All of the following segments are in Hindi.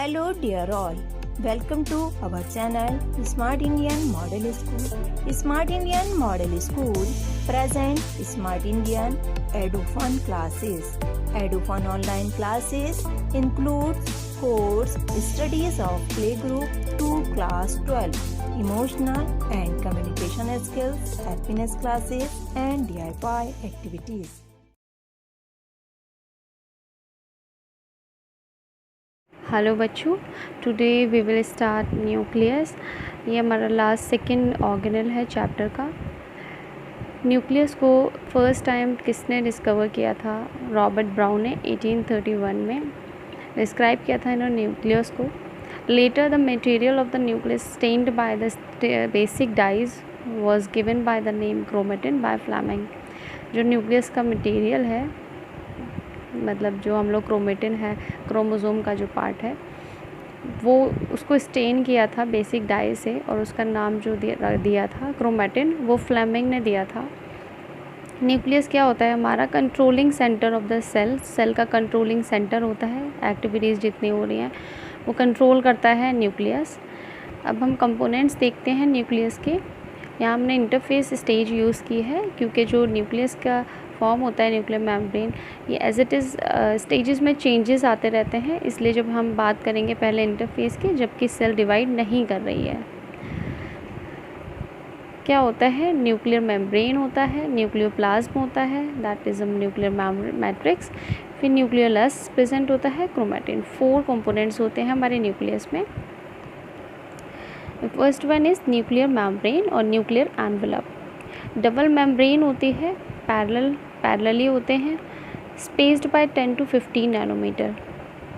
Hello dear all, welcome to our channel Smart Indian Model School. Smart Indian Model School present Smart Indian EduFun classes. EduFun online classes includes course studies of playgroup to class 12, emotional and communication skills, happiness classes and DIY activities. Hello बच्चों, today we will start nucleus. ये हमारा लास्ट सेकंड ऑर्गेनल है चैप्टर का। न्यूक्लियस को फर्स्ट टाइम किसने डिस्कवर किया था? रॉबर्ट ब्राउन ने 1831 में डिस्क्राइब किया था इन्होंने न्यूक्लियस को। Later the material of the nucleus stained by the basic dyes was given by the name chromatin by Flemming. जो न्यूक्लियस का मटेरियल है, मतलब जो हम लोग क्रोमेटिन है, क्रोमोसोम का जो पार्ट है, वो उसको स्टेन किया था बेसिक डाई से और उसका नाम जो दिया था क्रोमेटिन, वो फ्लेमिंग ने दिया था। न्यूक्लियस क्या होता है? हमारा controlling centre of the cell का कंट्रोलिंग सेंटर होता है। एक्टिविटीज़ जितनी हो रही हैं वो कंट्रोल करता है न्यूक्लियस। अब हम कंपोनेंट्स देखते हैं न्यूक्लियस के। यहाँ हमने इंटरफेस स्टेज यूज़ की है क्योंकि जो न्यूक्लियस का फॉर्म होता है न्यूक्लियर मेम्ब्रेन, ये एज इट इज़ स्टेजेस में चेंजेस आते रहते हैं। इसलिए जब हम बात करेंगे पहले इंटरफेस की, जबकि सेल डिवाइड नहीं कर रही है। क्या होता है? न्यूक्लियर मेम्ब्रेन होता है, न्यूक्लियोप्लाज्म होता है, that is a nuclear matrix, फिर न्यूक्लियोलस प्रेजेंट होता है, क्रोमेटिन। 4 कंपोनेंट्स होते हैं हमारे न्यूक्लियस में। First one is nuclear membrane और न्यूक्लियर एनवेलप। डबल मेम्ब्रेन होती है, पैरेलली होते हैं, spaced by 10 to 15 nanometre,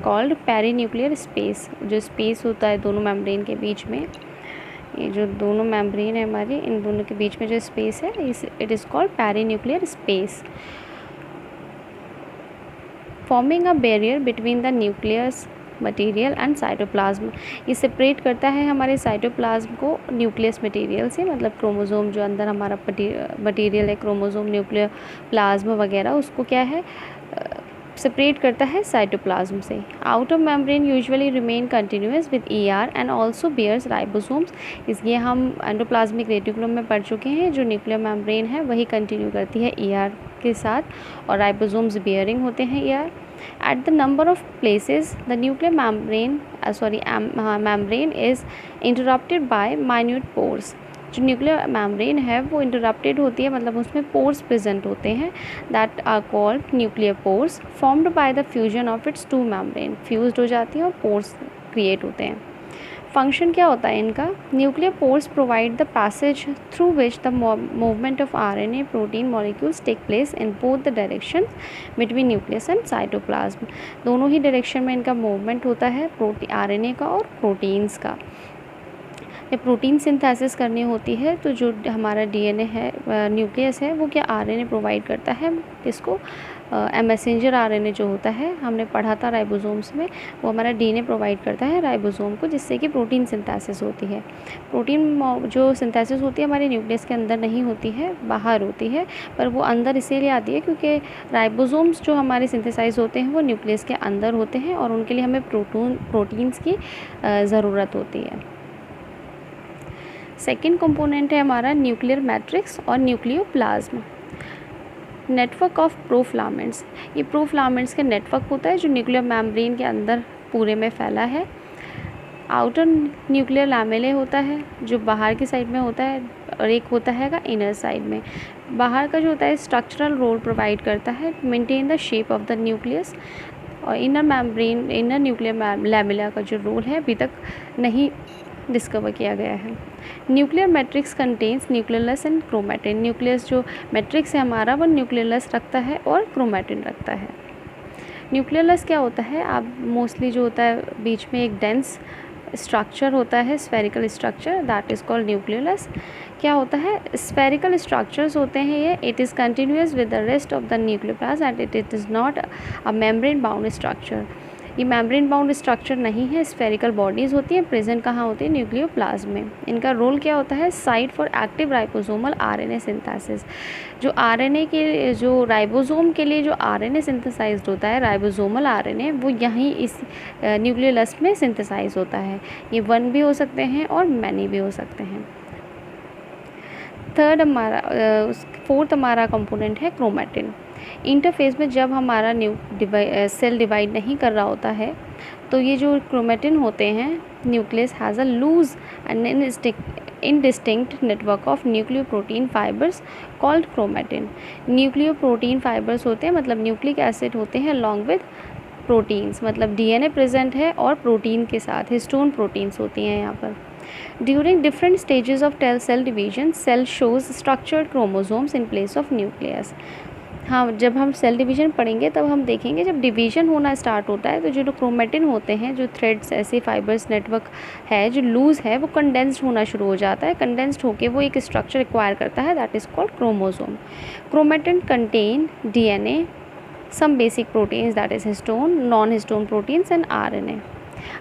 called perinuclear space. जो स्पेस होता है दोनों मेम्ब्रेन के बीच में, ये जो दोनों मेम्ब्रेन है हमारी, इन दोनों के बीच में जो स्पेस है, it is called perinuclear space, forming a barrier between the nucleus material and cytoplasm. ये सेपरेट करता है हमारे साइटोप्लाज्म को न्यूक्लियस मटेरियल से, मतलब क्रोमोसोम जो अंदर हमारा मटेरियल है, क्रोमोसोम, न्यूक्लियर प्लाज्म वगैरह, उसको क्या है, सेपरेट करता है साइटोप्लाज्म से। Outer membrane usually remain continuous with ER and also bears ribosomes. इसलिए हम एंडोप्लाज्मिक रेटिकुलम में पढ़ चुके हैं, जो न्यूक्लियर मेम्ब्रेन है वही कंटिन्यू करती है ईआर के साथ, और राइबोसोम्स बियरिंग होते हैं ER. At the number of places, the nuclear membrane is interrupted by minute pores. जो न्यूक्लियर मेम्ब्रेन है वो इंटरप्टेड होती है, मतलब उसमें पोर्स प्रेजेंट होते हैं, that are called nuclear pores, formed by the fusion of its 2 membrane. Fused हो जाती हैं और पोर्स क्रिएट होते हैं। फंक्शन क्या होता है इनका? Nuclear pores provide the passage through which the movement of RNA protein molecules take place in both the direction between nucleus and cytoplasm. दोनों ही डायरेक्शन में इनका मूवमेंट होता है, आरएनए का और प्रोटीन्स का। जब प्रोटीन सिंथेसिस करनी होती है तो जो हमारा डीएनए है, न्यूक्लियस है, वो क्या आरएनए प्रोवाइड करता है इसको। मैसेंजर आरएनए जो होता है, हमने पढ़ा था राइबोसोम्स में, वो हमारा डीएनए प्रोवाइड करता है राइबोसोम को, जिससे कि प्रोटीन सिंथेसिस होती है। प्रोटीन जो सिंथेसिस होती है हमारे न्यूक्लियस के अंदर नहीं होती है, बाहर होती है, पर वो अंदर इसीलिए आती है क्योंकि राइबोसोम्स जो हमारे सिंथेसाइज होते हैं वो न्यूक्लियस के अंदर होते हैं और उनके लिए हमें प्रोटीन्स की ज़रूरत होती है। सेकेंड कंपोनेंट है हमारा न्यूक्लियर मैट्रिक्स और न्यूक्लियोप्लाज्म। Network of protofilaments. ये प्रोफ्लामेंट्स का नेटवर्क होता है जो न्यूक्लियर मेम्ब्रेन के अंदर पूरे में फैला है। आउटर न्यूक्लियर लैमेले होता है जो बाहर की साइड में होता है, और एक होता है इनर साइड में। बाहर का जो होता है स्ट्रक्चरल रोल प्रोवाइड करता है, maintain the shape of the nucleus. और इनर न्यूक्लियर लैमेला का जो रोल है अभी तक नहीं डिस्कवर किया गया है। Nuclear matrix contains nucleus and chromatin. Nucleus जो मैट्रिक्स है हमारा वो न्यूक्लियस रखता है और क्रोमेटिन रखता है। न्यूक्लियस क्या होता है? आप मोस्टली जो होता है बीच में एक डेंस स्ट्रक्चर होता है, spherical structure, that is called nucleus. क्या होता है? स्फेरिकल स्ट्रक्चर्स होते हैं ये। It is continuous with the rest of the nucleoplasm and it is not a membrane bound structure. ये मेम्ब्रेन बाउंड स्ट्रक्चर नहीं है, स्फेरिकल बॉडीज़ होती हैं, प्रेजेंट कहाँ होती है, न्यूक्लियोप्लाज्म में। इनका रोल क्या होता है, site for active ribosomal RNA synthesis. जो आरएनए के, जो राइबोसोम के लिए जो आरएनए सिंथेसाइज्ड होता है, राइबोसोमल आरएनए, वो यहीं इस न्यूक्लियोलस में सिंथेसाइज होता है। ये वन भी हो सकते हैं और मैनी भी हो सकते हैं। फोर्थ हमारा कंपोनेंट है क्रोमैटिन। इंटरफेस में जब हमारा सेल डिवाइड नहीं कर रहा होता है तो ये जो क्रोमैटिन होते हैं, nucleus has a loose and indistinct network of nucleoprotein fibres called chromatin. Nucleoprotein fibres होते हैं, मतलब न्यूक्लिक एसिड होते हैं अलॉन्ग विद प्रोटीन्स, मतलब डीएनए प्रेजेंट है और प्रोटीन के साथ हिस्टोन प्रोटीन्स होती हैं यहाँ पर। During different stages of cell division, cell shows structured chromosomes in place of nucleus. हाँ, जब हम सेल डिवीज़न पढ़ेंगे तब हम देखेंगे, जब डिवीज़न होना स्टार्ट होता है तो जो क्रोमैटिन होते हैं, जो थ्रेड्स, ऐसे फाइबर्स नेटवर्क है जो लूज़ है, वो कंडेंस्ड होना शुरू हो जाता है। कंडेंस्ड होकर वो एक स्ट्रक्चर एक्वायर करता है, that is called chromosome. Chromatin contain DNA, some basic proteins, that is histone, non-histone proteins and RNA.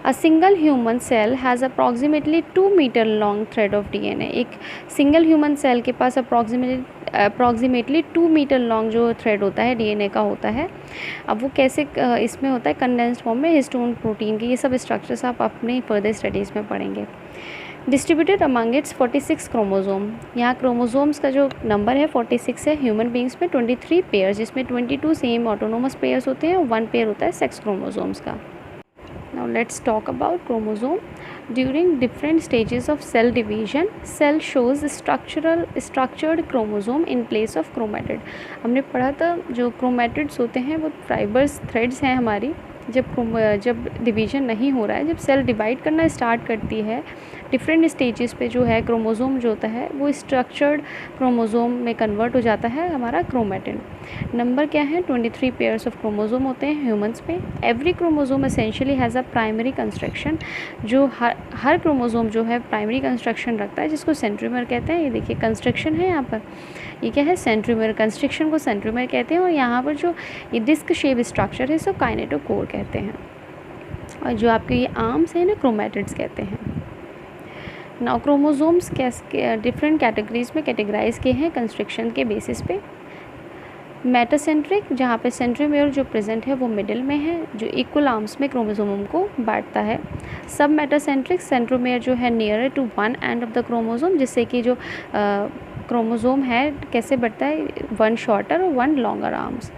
A single human cell has approximately 2 meter long thread of DNA. एक सिंगल ह्यूमन सेल के पास अप्रॉक्सीमेटली 2 मीटर लॉन्ग जो थ्रेड होता है डीएनए का होता है। अब वो कैसे इसमें होता है, कंडेंस्ड फॉर्म में हिस्टोन प्रोटीन के। ये सब स्ट्रक्चर्स आप अपने फर्दर स्टडीज़ में पढ़ेंगे। Distributed among it's 46 chromosome. यहाँ क्रोमोसोम्स का जो नंबर है 46 है। ह्यूमन बींग्स में 23 पेयर्स, जिसमें 22 सेम ऑटोनोमस पेयर्स होते हैं और 1 पेयर होता है सेक्स क्रोमोसोम्स का। Now let's talk about chromosome. During different stages of cell division, cell shows structured chromosome in place of chromatid. हमने पढ़ा था जो chromatids होते हैं वो फाइबर्स थ्रेड्स हैं हमारी। जब डिवीज़न नहीं हो रहा है, जब सेल डिवाइड करना स्टार्ट करती है, डिफरेंट स्टेजेस पे जो है क्रोमोसोम जो होता है वो स्ट्रक्चर्ड क्रोमोसोम में कन्वर्ट हो जाता है हमारा क्रोमैटिन। नंबर क्या है, 23 पेयर्स ऑफ क्रोमोसोम होते हैं ह्यूमंस में। Every chromosome essentially has a primary constriction. जो हर क्रोमोसोम जो है प्राइमरी कंस्ट्रक्शन रखता है, जिसको सेंट्रोमियर कहते हैं। ये देखिए कंस्ट्रक्शन है यहाँ पर, ये क्या है, सेंट्रोमियर। कंस्ट्रक्शन को सेंट्रोमियर कहते हैं। और यहाँ पर जो ये डिस्क शेप स्ट्रक्चर है इसको काइनेटोकोर कहते हैं। और जो आपके ये आर्म्स हैं ना, क्रोमैटिड्स कहते हैं। नाउ क्रोमोसोम्स डिफरेंट कैटेगरीज में कैटेगराइज किए हैं कंस्ट्रक्शन के बेसिस पे। मेटासेंट्रिक, जहाँ पे सेंट्रोमियर जो प्रेजेंट है वो मिडिल में है, जो इक्वल आर्म्स में क्रोमोसोम को बांटता है। सब मेटासेंट्रिक, सेंट्रोमियर जो है near to one end of the chromosome, जिससे कि जो क्रोमोसोम है कैसे बढ़ता है, 1 शॉर्टर और 1 लॉन्गर आर्म्स।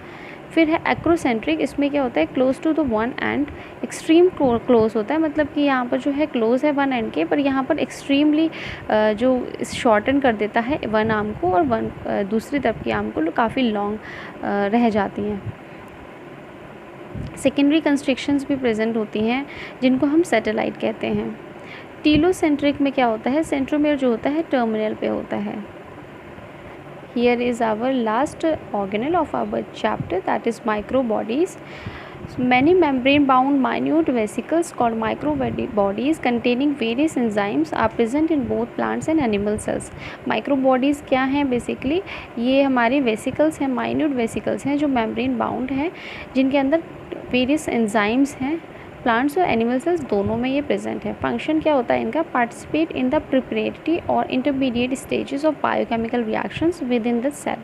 फिर है एक्रोसेंट्रिक, इसमें क्या होता है, close to the 1 end, extreme close होता है, मतलब कि यहाँ पर जो है क्लोज है 1 एंड के, पर यहाँ पर एक्सट्रीमली जो शॉर्टन कर देता है 1 आर्म को, और दूसरी तरफ की आर्म को काफ़ी लॉन्ग रह जाती हैं। सेकेंडरी कंस्ट्रक्शंस भी प्रेजेंट होती हैं जिनको हम सैटेलाइट कहते हैं। टीलोसेंट्रिक में क्या होता है, सेंट्रोमियर जो होता है टर्मिनल पे होता है। Here is our last organelle of our chapter, that is microbodies. Many membrane bound minute vesicles called microbodies containing various enzymes are present in both plants and animal cells. Microbodies क्या हैं बेसिकली, ये हमारे वेसिकल्स हैं, माइन्यूट वेसिकल्स हैं जो मेम्ब्रेन बाउंड हैं, जिनके अंदर वेरियस एंजाइम्स हैं। प्लांट्स और एनिमल सेल्स दोनों में ये प्रेजेंट है। फंक्शन क्या होता है इनका, पार्टिसिपेट इन द प्रिपरेटरी और intermediate stages of biochemical reactions within the cell,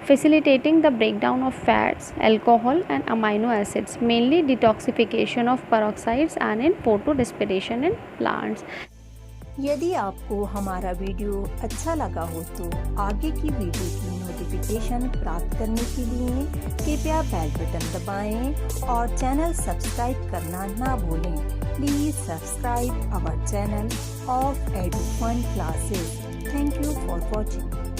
facilitating the breakdown of fats, alcohol and amino acids, mainly detoxification of peroxides and in photorespiration in plants. यदि आपको हमारा वीडियो अच्छा लगा हो तो आगे की वीडियो की नोटिफिकेशन प्राप्त करने के लिए कृपया बेल बटन दबाएं और चैनल सब्सक्राइब करना ना भूलें। Please subscribe our channel of Edufun classes. Thank you for watching.